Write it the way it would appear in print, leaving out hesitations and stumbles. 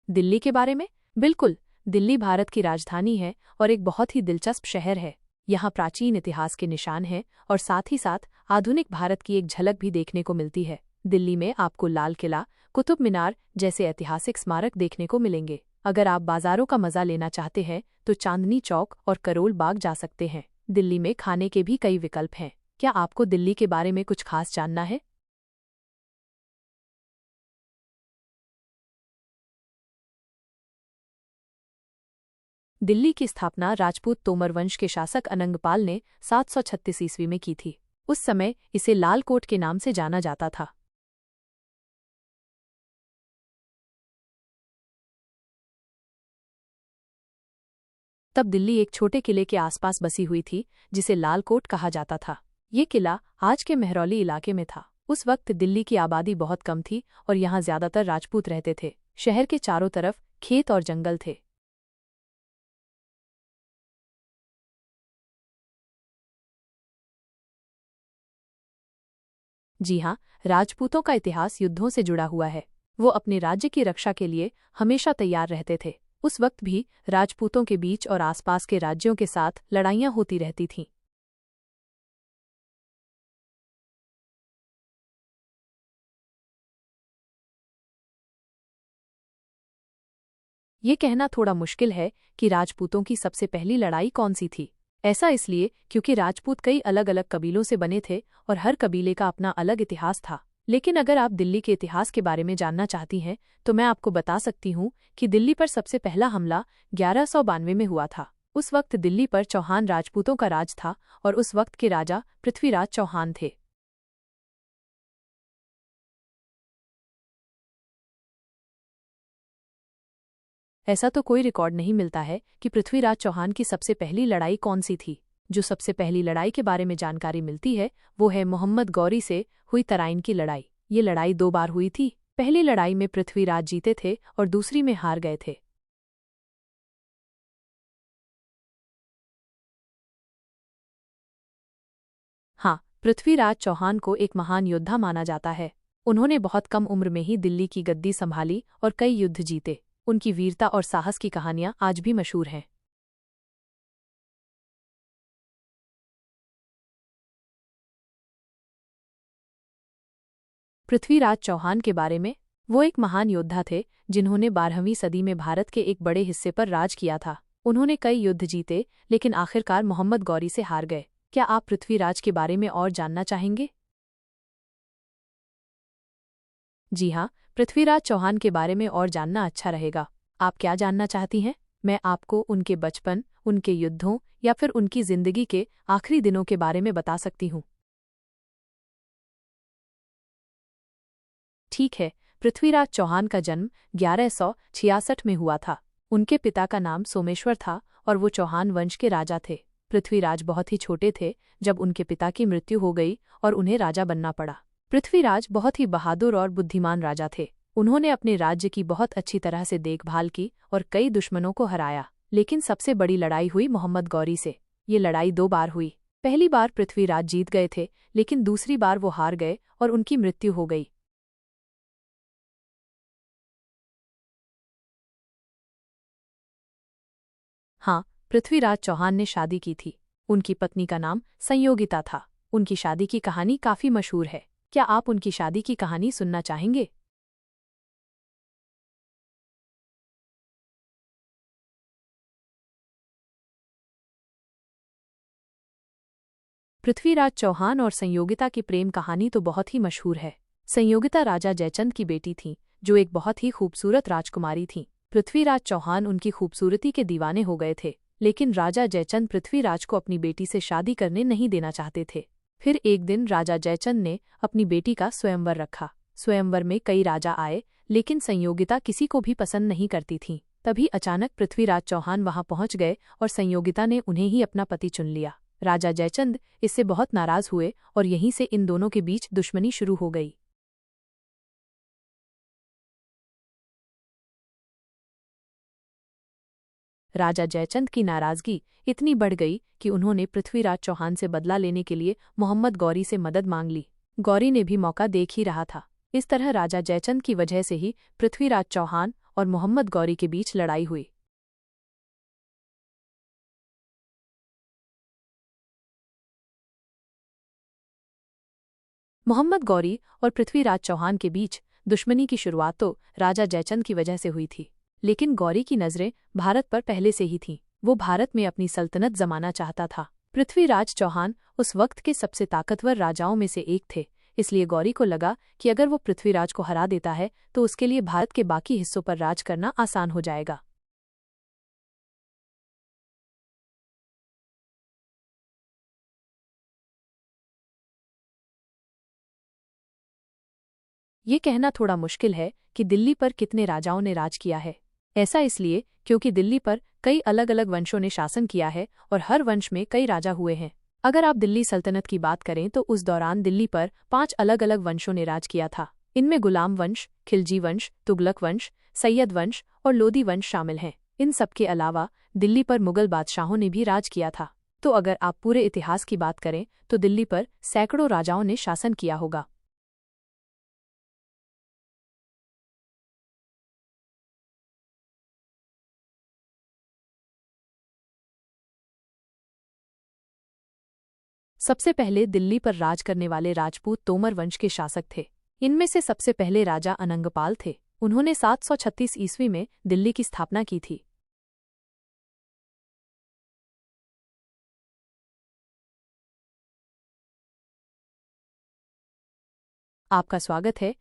दिल्ली के बारे में? बिल्कुल, दिल्ली भारत की राजधानी है और एक बहुत ही दिलचस्प शहर है। यहाँ प्राचीन इतिहास के निशान हैं और साथ ही साथ आधुनिक भारत की एक झलक भी देखने को मिलती है। दिल्ली में आपको लाल किला, कुतुब मीनार जैसे ऐतिहासिक स्मारक देखने को मिलेंगे। अगर आप बाजारों का मजा लेना चाहते हैं तो चांदनी चौक और करोल बाग जा सकते हैं। दिल्ली में खाने के भी कई विकल्प हैं। क्या आपको दिल्ली के बारे में कुछ खास जानना है? दिल्ली की स्थापना राजपूत तोमर वंश के शासक अनंगपाल ने 736 ईस्वी में की थी। उस समय इसे लाल कोट के नाम से जाना जाता था। तब दिल्ली एक छोटे किले के आसपास बसी हुई थी जिसे लाल कोट कहा जाता था। ये किला आज के मेहरौली इलाके में था। उस वक्त दिल्ली की आबादी बहुत कम थी और यहाँ ज्यादातर राजपूत रहते थे। शहर के चारों तरफ खेत और जंगल थे। जी हाँ, राजपूतों का इतिहास युद्धों से जुड़ा हुआ है। वो अपने राज्य की रक्षा के लिए हमेशा तैयार रहते थे। उस वक्त भी राजपूतों के बीच और आसपास के राज्यों के साथ लड़ाइयाँ होती रहती थीं। ये कहना थोड़ा मुश्किल है कि राजपूतों की सबसे पहली लड़ाई कौन सी थी। ऐसा इसलिए क्योंकि राजपूत कई अलग अलग कबीलों से बने थे और हर कबीले का अपना अलग इतिहास था। लेकिन अगर आप दिल्ली के इतिहास के बारे में जानना चाहती हैं तो मैं आपको बता सकती हूँ कि दिल्ली पर सबसे पहला हमला 1192 में हुआ था। उस वक्त दिल्ली पर चौहान राजपूतों का राज था और उस वक्त के राजा पृथ्वीराज चौहान थे। ऐसा तो कोई रिकॉर्ड नहीं मिलता है कि पृथ्वीराज चौहान की सबसे पहली लड़ाई कौन सी थी। जो सबसे पहली लड़ाई के बारे में जानकारी मिलती है वो है मोहम्मद गौरी से हुई तराइन की लड़ाई। ये लड़ाई 2 बार हुई थी। पहली लड़ाई में पृथ्वीराज जीते थे और दूसरी में हार गए थे। हाँ, पृथ्वीराज चौहान को एक महान योद्धा माना जाता है। उन्होंने बहुत कम उम्र में ही दिल्ली की गद्दी संभाली और कई युद्ध जीते। उनकी वीरता और साहस की कहानियां आज भी मशहूर हैं। पृथ्वीराज चौहान के बारे में? वो एक महान योद्धा थे जिन्होंने 12वीं सदी में भारत के एक बड़े हिस्से पर राज किया था। उन्होंने कई युद्ध जीते लेकिन आखिरकार मोहम्मद गौरी से हार गए। क्या आप पृथ्वीराज के बारे में और जानना चाहेंगे? जी हाँ, पृथ्वीराज चौहान के बारे में और जानना अच्छा रहेगा। आप क्या जानना चाहती हैं? मैं आपको उनके बचपन, उनके युद्धों या फिर उनकी जिंदगी के आखिरी दिनों के बारे में बता सकती हूँ। ठीक है, पृथ्वीराज चौहान का जन्म 1166 में हुआ था। उनके पिता का नाम सोमेश्वर था और वो चौहान वंश के राजा थे। पृथ्वीराज बहुत ही छोटे थे जब उनके पिता की मृत्यु हो गई और उन्हें राजा बनना पड़ा। पृथ्वीराज बहुत ही बहादुर और बुद्धिमान राजा थे। उन्होंने अपने राज्य की बहुत अच्छी तरह से देखभाल की और कई दुश्मनों को हराया। लेकिन सबसे बड़ी लड़ाई हुई मोहम्मद गौरी से। ये लड़ाई 2 बार हुई। पहली बार पृथ्वीराज जीत गए थे लेकिन दूसरी बार वो हार गए और उनकी मृत्यु हो गई। हाँ, पृथ्वीराज चौहान ने शादी की थी। उनकी पत्नी का नाम संयोगिता था। उनकी शादी की कहानी काफी मशहूर है। क्या आप उनकी शादी की कहानी सुनना चाहेंगे? पृथ्वीराज चौहान और संयोगिता की प्रेम कहानी तो बहुत ही मशहूर है। संयोगिता राजा जयचंद की बेटी थीं, जो एक बहुत ही खूबसूरत राजकुमारी थीं। पृथ्वीराज चौहान उनकी खूबसूरती के दीवाने हो गए थे, लेकिन राजा जयचंद पृथ्वीराज को अपनी बेटी से शादी करने नहीं देना चाहते थे। फिर एक दिन राजा जयचंद ने अपनी बेटी का स्वयंवर रखा। स्वयंवर में कई राजा आए, लेकिन संयोगिता किसी को भी पसंद नहीं करती थीं। तभी अचानक पृथ्वीराज चौहान वहां पहुंच गए और संयोगिता ने उन्हें ही अपना पति चुन लिया। राजा जयचंद इससे बहुत नाराज हुए और यहीं से इन दोनों के बीच दुश्मनी शुरू हो गई। राजा जयचंद की नाराजगी इतनी बढ़ गई कि उन्होंने पृथ्वीराज चौहान से बदला लेने के लिए मोहम्मद गौरी से मदद मांग ली। गौरी ने भी मौका देख ही रहा था। इस तरह राजा जयचंद की वजह से ही पृथ्वीराज चौहान और मोहम्मद गौरी के बीच लड़ाई हुई। मोहम्मद गौरी और पृथ्वीराज चौहान के बीच दुश्मनी की शुरुआत तो राजा जयचंद की वजह से हुई थी, लेकिन गौरी की नज़रें भारत पर पहले से ही थीं। वो भारत में अपनी सल्तनत जमाना चाहता था। पृथ्वीराज चौहान उस वक्त के सबसे ताकतवर राजाओं में से एक थे, इसलिए गौरी को लगा कि अगर वो पृथ्वीराज को हरा देता है तो उसके लिए भारत के बाकी हिस्सों पर राज करना आसान हो जाएगा। ये कहना थोड़ा मुश्किल है कि दिल्ली पर कितने राजाओं ने राज किया है। ऐसा इसलिए क्योंकि दिल्ली पर कई अलग अलग वंशों ने शासन किया है और हर वंश में कई राजा हुए हैं। अगर आप दिल्ली सल्तनत की बात करें तो उस दौरान दिल्ली पर 5 अलग अलग वंशों ने राज किया था। इनमें गुलाम वंश, खिलजी वंश, तुगलक वंश, सैयद वंश और लोदी वंश शामिल हैं। इन सबके अलावा दिल्ली पर मुगल बादशाहों ने भी राज किया था। तो अगर आप पूरे इतिहास की बात करें तो दिल्ली पर सैकड़ों राजाओं ने शासन किया होगा। सबसे पहले दिल्ली पर राज करने वाले राजपूत तोमर वंश के शासक थे। इनमें से सबसे पहले राजा अनंगपाल थे। उन्होंने 736 ईस्वी में दिल्ली की स्थापना की थी। आपका स्वागत है।